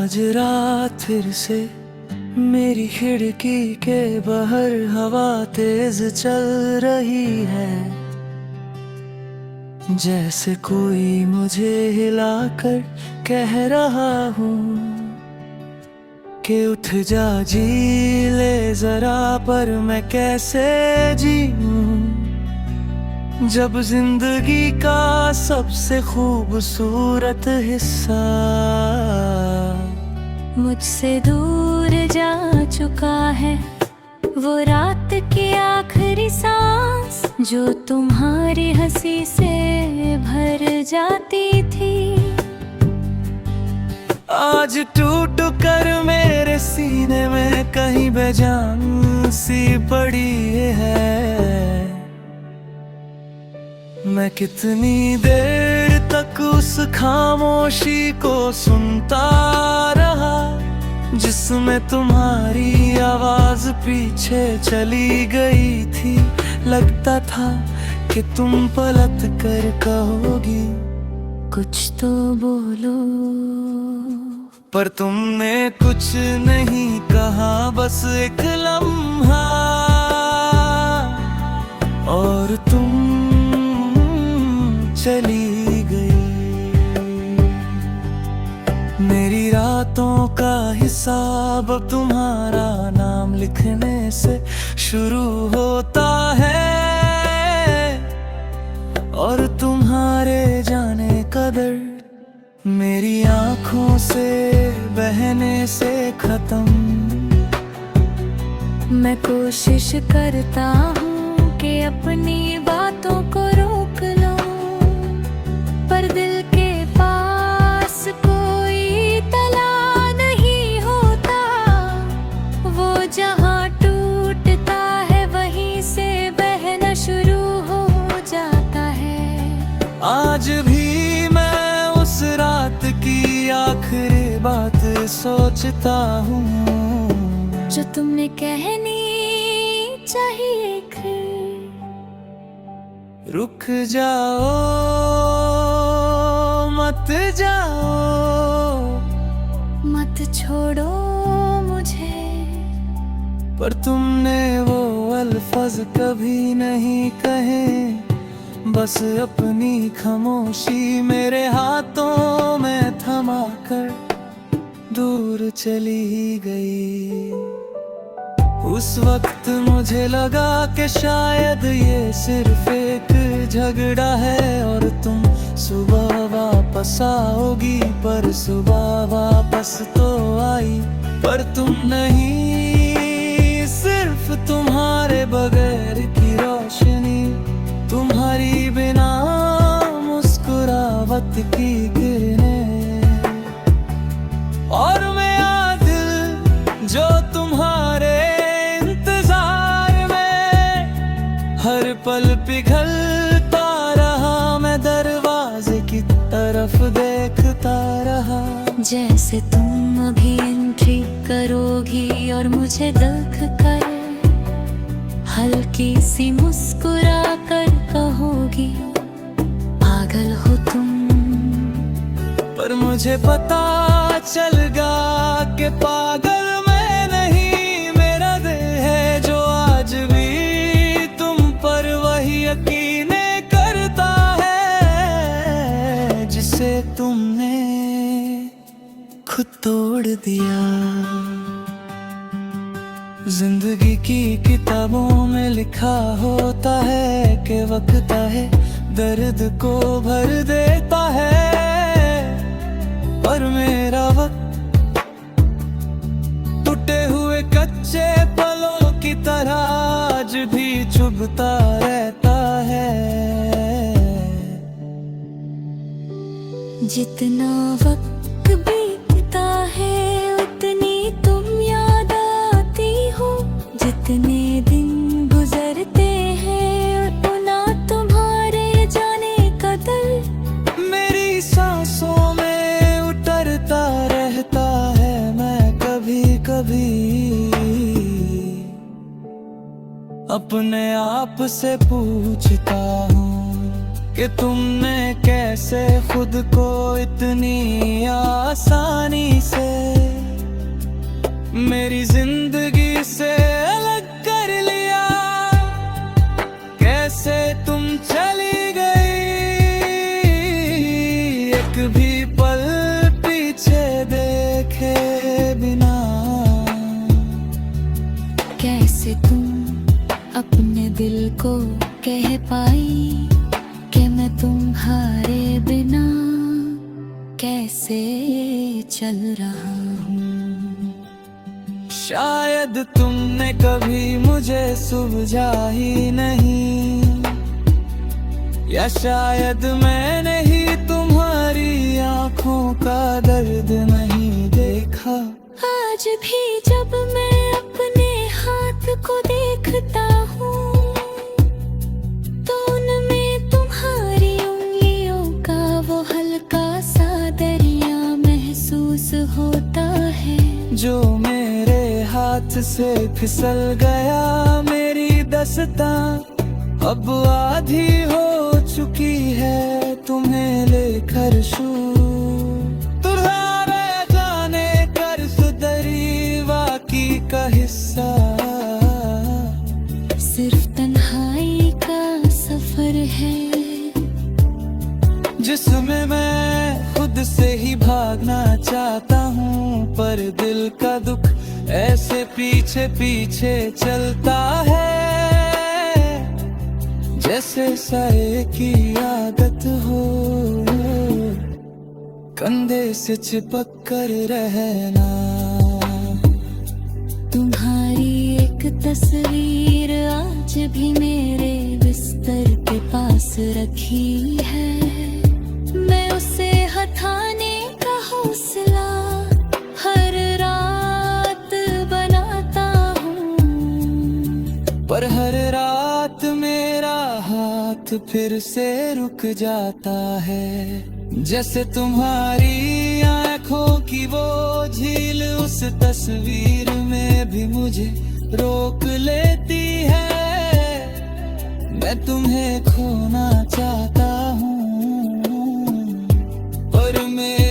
आज रात फिर से मेरी खिड़की के बाहर हवा तेज चल रही है, जैसे कोई मुझे हिलाकर कह रहा हूँ कि उठ जा जी ले जरा, पर मैं कैसे जीऊं जब जिंदगी का सबसे खूबसूरत हिस्सा मुझसे दूर जा चुका है। वो रात की आखिरी सांस जो तुम्हारी हंसी से भर जाती थी, आज टूट कर मेरे सीने में कहीं बेजान सी पड़ी है। मैं कितनी देर तक उस खामोशी को सुनता रहा जिसमें तुम्हारी आवाज पीछे चली गई थी। लगता था कि तुम पलट कर कहोगी कुछ तो बोलो, पर तुमने कुछ नहीं कहा, बस एक लम्हा और तुम चली गई। मेरी रातों का हिसाब अब तुम्हारा नाम लिखने से शुरू होता है, और तुम्हारे जाने का दर्द मेरी आँखों से बहने से खत्म। मैं कोशिश करता हूँ कि अपनी बातों को रोक लूं, पर दिल के पास कोई तला नहीं होता। वो जहाँ टूटता है वहीं से बहना शुरू हो जाता है। आज भी मैं उस रात की आखिरी बात सोचता हूँ जो तुमने कहनी चाहिए थी। रुक जाओ मत जाओ, मत छोड़ो मुझे, पर तुमने वो अल्फाज कभी नहीं कहे। बस अपनी खामोशी मेरे हाथों में थमा कर दूर चली गई। उस वक्त मुझे लगा कि शायद ये सिर्फ एक झगड़ा है और तुम सुबह वापस आओगी, पर सुबह वापस तो आई, पर तुम नहीं। सिर्फ तुम्हारे बगैर की रोशनी, तुम्हारी बिना मुस्कुरावट की किरणें, और मेरा दिल जो तुम्हारे इंतजार में हर पल पिघलता रहा। मैं दरवाजे की तरफ देखता रहा, जैसे तुम अभी एंट्री करोगी और मुझे देख कर हल्की सी मुस्कुरा कर कहोगी पागल हो तुम। पर मुझे पता चल गया कि पागल मैं नहीं, मेरा दिल है जो आज भी तुम पर वही यकीन करता है जिसे तुमने खुद तोड़ दिया। जिंदगी की किताबों में लिखा होता है कि वक्त है दर्द को भर देता है, पर मेरा वक्त टूटे हुए कच्चे पलों की तरह आज भी चुभता रहता है। जितना वक्त बीतता है उतनी तुम याद आती हो, जितने दिन गुजरते हैं उतना तुम्हारे जाने का दर्द मेरी सांसों में उतरता रहता है। मैं कभी कभी अपने आप से पूछता हूँ कि तुमने कैसे खुद को इतनी आसानी से मेरी जिंदगी से अलग कर लिया। कैसे तुम चली गई, एक भी पल पीछे देखे बिना। कैसे तुम अपने दिल को कह पाई कि मैं तुम्हारे बिना कैसे चल रहा हूँ। शायद तुमने कभी मुझे समझा ही नहीं, या शायद मैंने ही तुम्हारी आंखों का दर्द नहीं देखा। आज भी जब मैं अपने हाथ को देखता हूँ तो उनमें तुम्हारी उंगलियों का वो हल्का सा दरिया महसूस होता है। जो मेरे हाथ से फिसल गया, मेरी दस्तां अब आधी हो चुकी है तुम्हें लेकर शू। तुम्हारे जाने कर सुदरीवा की का हिस्सा, सिर्फ तन्हाई का सफर है जिसमें मैं खुद से ही भागना चाहता हूँ, पर दिल का दुख ऐसे पीछे पीछे चलता है जैसे साए की आदत हो कंधे से चिपक कर रहना। तुम्हारी एक तस्वीर आज भी मेरे बिस्तर के पास रखी है। मैं उसे हटाने का हौसला हर रात बनाता हूँ, पर हर रात मेरा हाथ फिर से रुक जाता है। जैसे तुम्हारी आंखों की वो झील उस तस्वीर में भी मुझे रोक लेती है। मैं तुम्हें खोना चाहता हूँ पर मेरे